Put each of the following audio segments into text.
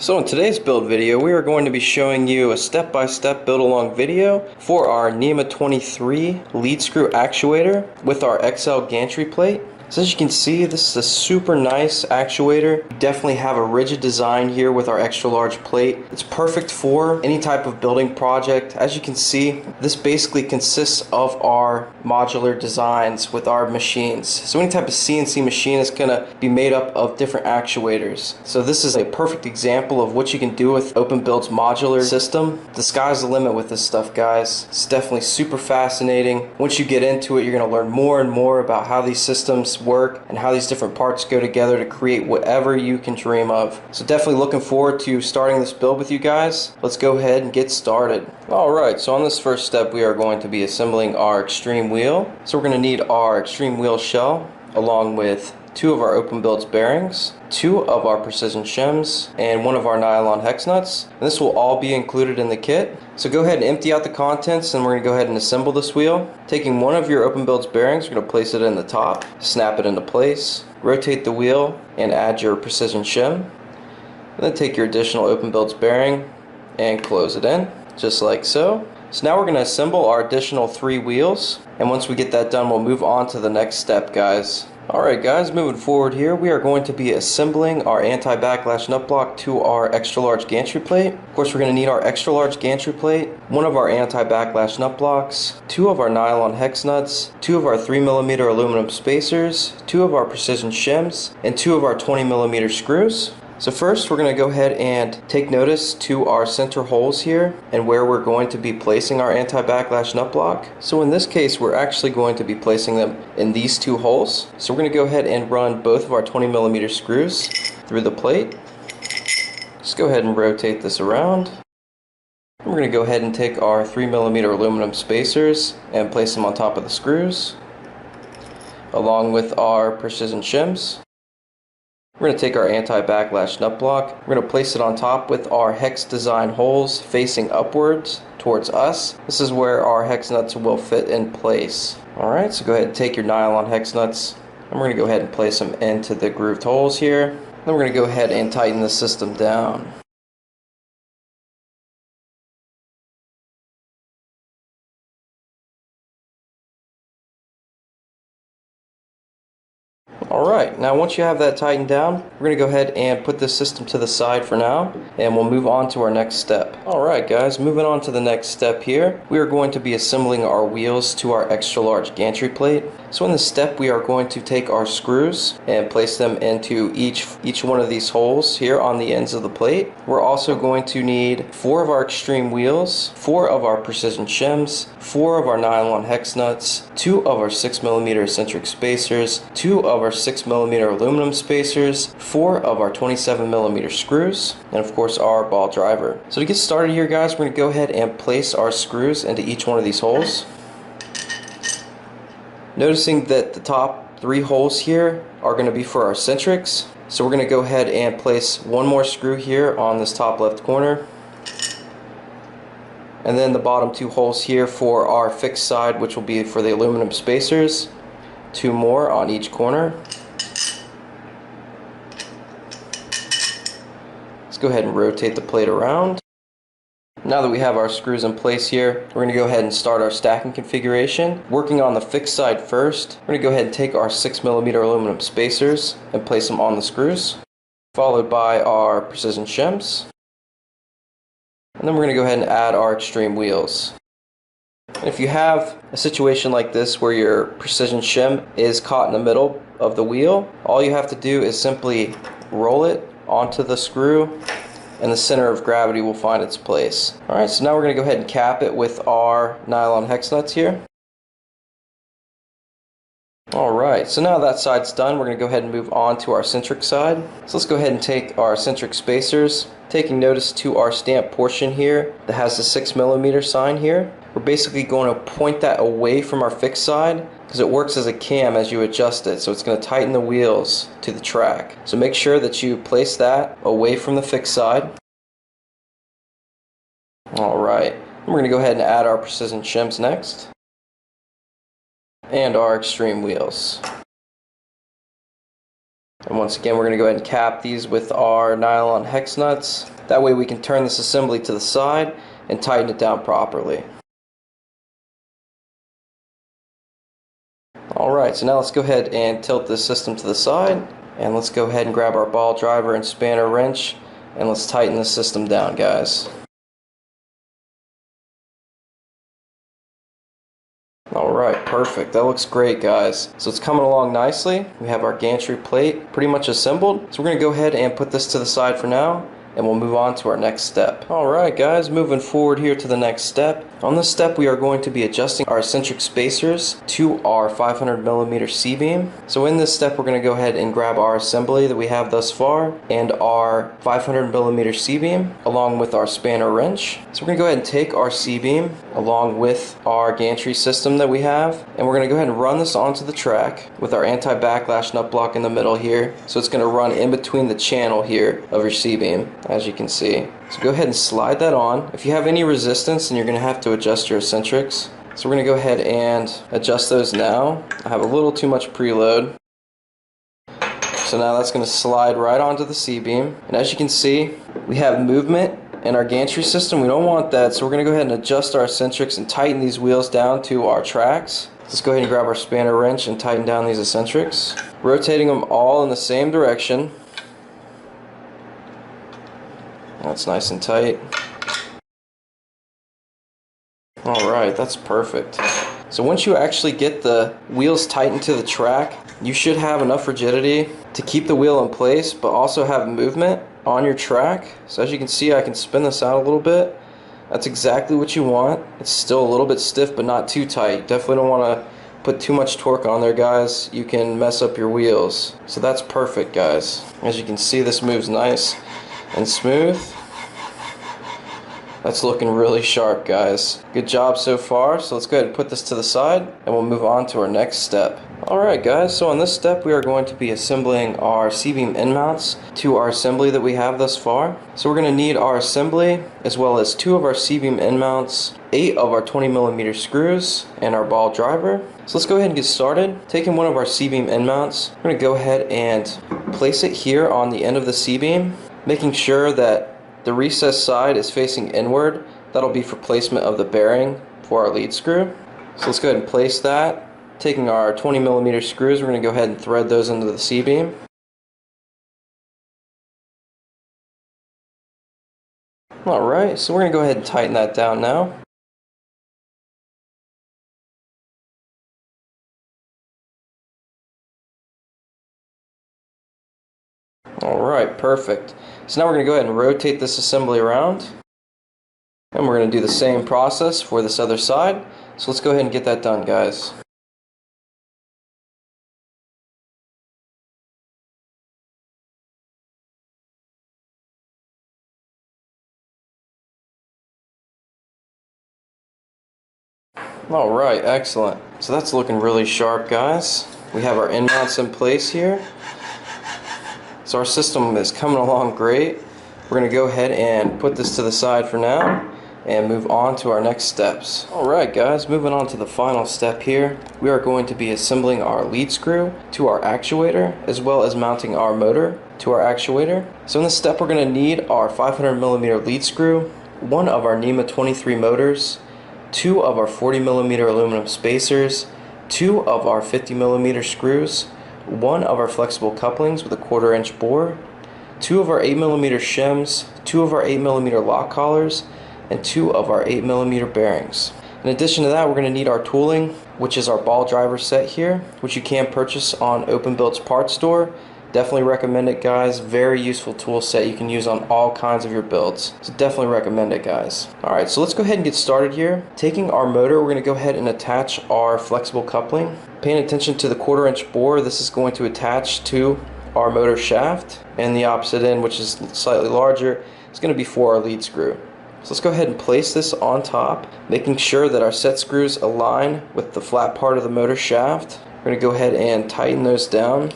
So in today's build video, we are going to be showing you a step-by-step build-along video for our NEMA 23 lead screw actuator with our XL gantry plate. So as you can see, this is a super nice actuator. We definitely have a rigid design here with our extra large plate. It's perfect for any type of building project. As you can see, this basically consists of our modular designs with our machines. So any type of CNC machine is going to be made up of different actuators. So this is a perfect example of what you can do with OpenBuild's modular system. The sky's the limit with this stuff, guys. It's definitely super fascinating. Once you get into it, you're going to learn more and more about how these systems work and how these different parts go together to create whatever you can dream of. So definitely looking forward to starting this build with you guys. Let's go ahead and get started. Alright, so on this first step we are going to be assembling our extreme wheel. So we're going to need our extreme wheel shell along with 2 of our OpenBuild's bearings, 2 of our precision shims, and 1 of our nylon hex nuts. And this will all be included in the kit. So go ahead and empty out the contents and we're going to go ahead and assemble this wheel. Taking 1 of your OpenBuild's bearings, we're going to place it in the top, snap it into place, rotate the wheel, and add your precision shim. And then take your additional OpenBuild's bearing and close it in, just like so. So now we're going to assemble our additional 3 wheels, and once we get that done, we'll move on to the next step, guys. Alright guys, moving forward here, we are going to be assembling our anti-backlash nut block to our extra large gantry plate. Of course, we're going to need our extra large gantry plate, 1 of our anti-backlash nut blocks, 2 of our nylon hex nuts, 2 of our 3mm aluminum spacers, 2 of our precision shims, and 2 of our 20mm screws. So first we're going to go ahead and take notice to our center holes here and where we're going to be placing our anti-backlash nut block. So in this case we're actually going to be placing them in these 2 holes. So we're going to go ahead and run both of our 20mm screws through the plate. Just go ahead and rotate this around. We're going to go ahead and take our 3mm aluminum spacers and place them on top of the screws along with our precision shims. We're going to take our anti-backlash nut block, we're going to place it on top with our hex design holes facing upwards towards us. This is where our hex nuts will fit in place. Alright, so go ahead and take your nylon hex nuts and we're going to go ahead and place them into the grooved holes here. Then we're going to go ahead and tighten the system down. Alright, now once you have that tightened down, we're going to go ahead and put this system to the side for now, and we'll move on to our next step. Alright guys, moving on to the next step here, we are going to be assembling our wheels to our extra large gantry plate. So in this step we are going to take our screws and place them into each one of these holes here on the ends of the plate. We're also going to need 4 of our extreme wheels, 4 of our precision shims, 4 of our nylon hex nuts, 2 of our 6mm eccentric spacers, 2 of our 6mm aluminum spacers, 4 of our 27mm screws, and of course our ball driver. So to get started here guys, we're going to go ahead and place our screws into each one of these holes. Noticing that the top 3 holes here are going to be for our eccentrics, so we're going to go ahead and place 1 more screw here on this top left corner, and then the bottom 2 holes here for our fixed side, which will be for the aluminum spacers. 2 more on each corner. Let's go ahead and rotate the plate around. Now that we have our screws in place here, we're going to go ahead and start our stacking configuration. Working on the fixed side first, we're going to go ahead and take our 6mm aluminum spacers and place them on the screws, followed by our precision shims. And then we're going to go ahead and add our extreme wheels. And if you have a situation like this where your precision shim is caught in the middle of the wheel, all you have to do is simply roll it onto the screw and the center of gravity will find its place. Alright, so now we're going to go ahead and cap it with our nylon hex nuts here. Alright, so now that side's done, we're going to go ahead and move on to our eccentric side. So let's go ahead and take our eccentric spacers, taking notice to our stamp portion here that has the 6mm sign here. We're basically going to point that away from our fixed side because it works as a cam as you adjust it, so it's going to tighten the wheels to the track. So make sure that you place that away from the fixed side. Alright, we're going to go ahead and add our precision shims next, and our extreme wheels. And once again, we're going to go ahead and cap these with our nylon hex nuts. That way we can turn this assembly to the side and tighten it down properly. Alright, so now let's go ahead and tilt this system to the side, and let's go ahead and grab our ball driver and spanner wrench, and let's tighten this system down, guys. Alright, perfect. That looks great, guys. So it's coming along nicely. We have our gantry plate pretty much assembled. So we're going to go ahead and put this to the side for now, and we'll move on to our next step. Alright guys, moving forward here to the next step. On this step we are going to be adjusting our eccentric spacers to our 500mm C-beam. So in this step we're going to go ahead and grab our assembly that we have thus far and our 500mm C-beam along with our spanner wrench. So we're going to go ahead and take our C-beam along with our gantry system that we have, and we're going to go ahead and run this onto the track with our anti-backlash nut block in the middle here. So it's going to run in between the channel here of your C-beam, as you can see. So go ahead and slide that on. If you have any resistance, then you're going to have to adjust your eccentrics. So we're going to go ahead and adjust those now. I have a little too much preload. So now that's going to slide right onto the C-beam. And as you can see, we have movement in our gantry system. We don't want that, so we're going to go ahead and adjust our eccentrics and tighten these wheels down to our tracks. Let's go ahead and grab our spanner wrench and tighten down these eccentrics, rotating them all in the same direction. That's nice and tight. Alright, that's perfect. So once you actually get the wheels tightened to the track, you should have enough rigidity to keep the wheel in place, but also have movement on your track. So as you can see, I can spin this out a little bit. That's exactly what you want. It's still a little bit stiff, but not too tight. Definitely don't want to put too much torque on there, guys. You can mess up your wheels. So that's perfect, guys. As you can see, this moves nice and smooth. That's looking really sharp, guys. Good job so far. So let's go ahead and put this to the side and we'll move on to our next step. Alright guys, so on this step we are going to be assembling our C-beam end mounts to our assembly that we have thus far. So we're going to need our assembly as well as 2 of our C-beam end mounts, 8 of our 20mm screws, and our ball driver. So let's go ahead and get started. Taking one of our C-beam end mounts, we're going to go ahead and place it here on the end of the C-beam, making sure that the recessed side is facing inward. That'll be for placement of the bearing for our lead screw. So let's go ahead and place that. Taking our 20mm screws, we're going to go ahead and thread those into the C-beam. Alright, so we're going to go ahead and tighten that down now. Alright, perfect. So now we're going to go ahead and rotate this assembly around. And we're going to do the same process for this other side. So let's go ahead and get that done, guys. Alright, excellent. So that's looking really sharp, guys. We have our end mounts in place here. So our system is coming along great. We're going to go ahead and put this to the side for now and move on to our next steps. Alright guys, moving on to the final step here. We are going to be assembling our lead screw to our actuator as well as mounting our motor to our actuator. So in this step we're going to need our 500mm lead screw, 1 of our NEMA 23 motors, 2 of our 40mm aluminum spacers, 2 of our 50mm screws, 1 of our flexible couplings with a 1/4 inch bore, 2 of our 8mm shims, 2 of our 8mm lock collars, and 2 of our 8mm bearings. In addition to that, we're going to need our tooling, which is our ball driver set here, which you can purchase on OpenBuild's parts store. Definitely recommend it, guys. Very useful tool set you can use on all kinds of your builds. So definitely recommend it, guys. Alright, so let's go ahead and get started here. Taking our motor, we're going to go ahead and attach our flexible coupling. Paying attention to the 1/4 inch bore, this is going to attach to our motor shaft. And the opposite end, which is slightly larger, is going to be for our lead screw. So let's go ahead and place this on top, making sure that our set screws align with the flat part of the motor shaft. We're going to go ahead and tighten those down.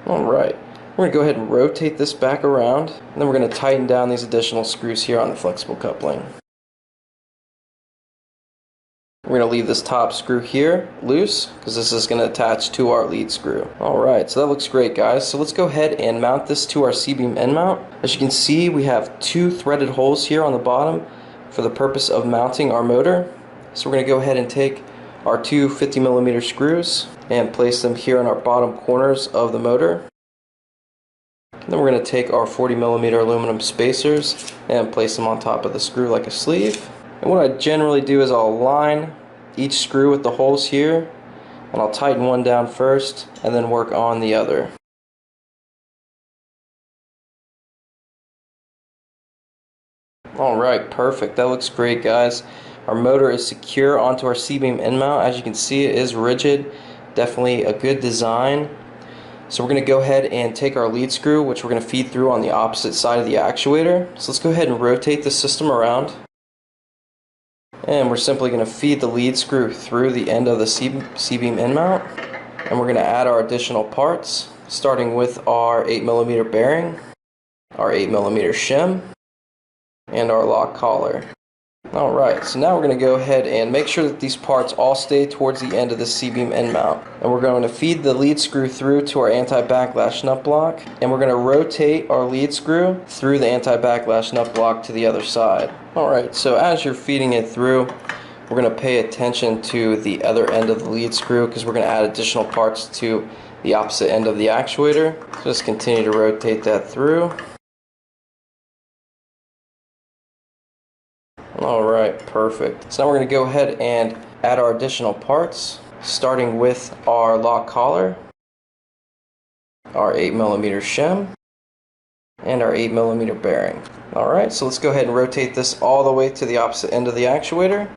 Alright, we're going to go ahead and rotate this back around, and then we're going to tighten down these additional screws here on the flexible coupling. We're going to leave this top screw here loose because this is going to attach to our lead screw. Alright, so that looks great, guys. So let's go ahead and mount this to our C-Beam end mount. As you can see, we have 2 threaded holes here on the bottom for the purpose of mounting our motor. So we're going to go ahead and take our 2 50mm screws and place them here in our bottom corners of the motor. And then we're going to take our 40mm aluminum spacers and place them on top of the screw like a sleeve. And what I generally do is I'll align each screw with the holes here, and I'll tighten one down first and then work on the other. Alright, perfect. That looks great, guys. Our motor is secure onto our C-Beam end mount. As you can see, it is rigid. Definitely a good design. So we're going to go ahead and take our lead screw, which we're going to feed through on the opposite side of the actuator. So let's go ahead and rotate the system around. And we're simply going to feed the lead screw through the end of the C-Beam end mount. And we're going to add our additional parts, starting with our 8mm bearing, our 8mm shim, and our lock collar. Alright, so now we're going to go ahead and make sure that these parts all stay towards the end of the C-Beam end mount. And we're going to feed the lead screw through to our anti-backlash nut block, and we're going to rotate our lead screw through the anti-backlash nut block to the other side. Alright, so as you're feeding it through, we're going to pay attention to the other end of the lead screw because we're going to add additional parts to the opposite end of the actuator. So just continue to rotate that through. Alright, perfect. So now we're going to go ahead and add our additional parts, starting with our lock collar, our 8mm shim, and our 8mm bearing. Alright, so let's go ahead and rotate this all the way to the opposite end of the actuator.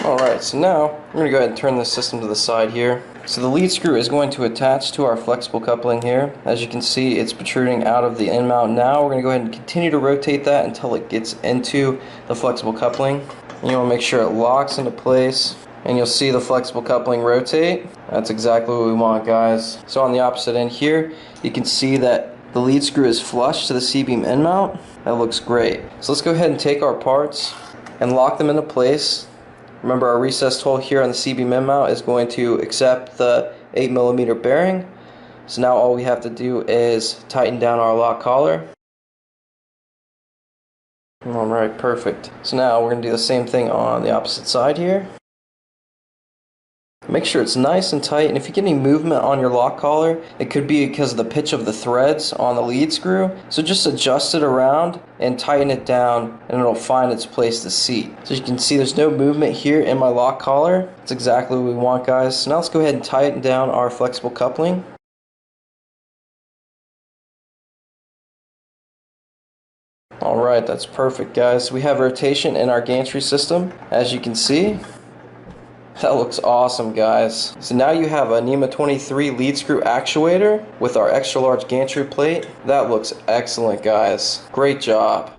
Alright, so now we're going to go ahead and turn this system to the side here. So the lead screw is going to attach to our flexible coupling here. As you can see, it's protruding out of the end mount now. We're going to go ahead and continue to rotate that until it gets into the flexible coupling. And you want to make sure it locks into place. And you'll see the flexible coupling rotate. That's exactly what we want, guys. So on the opposite end here, you can see that the lead screw is flush to the C-Beam end mount. That looks great. So let's go ahead and take our parts and lock them into place. Remember, our recessed hole here on the C-Beam end mount is going to accept the 8mm bearing. So now all we have to do is tighten down our lock collar. Alright, perfect. So now we're going to do the same thing on the opposite side here. Make sure it's nice and tight, and if you get any movement on your lock collar, it could be because of the pitch of the threads on the lead screw. So just adjust it around and tighten it down, and it'll find its place to seat. So you can see there's no movement here in my lock collar. That's exactly what we want, guys. So now let's go ahead and tighten down our flexible coupling. Alright, that's perfect, guys. We have rotation in our gantry system, as you can see. That looks awesome, guys. So now you have a NEMA 23 lead screw actuator with our extra large gantry plate. That looks excellent, guys. Great job.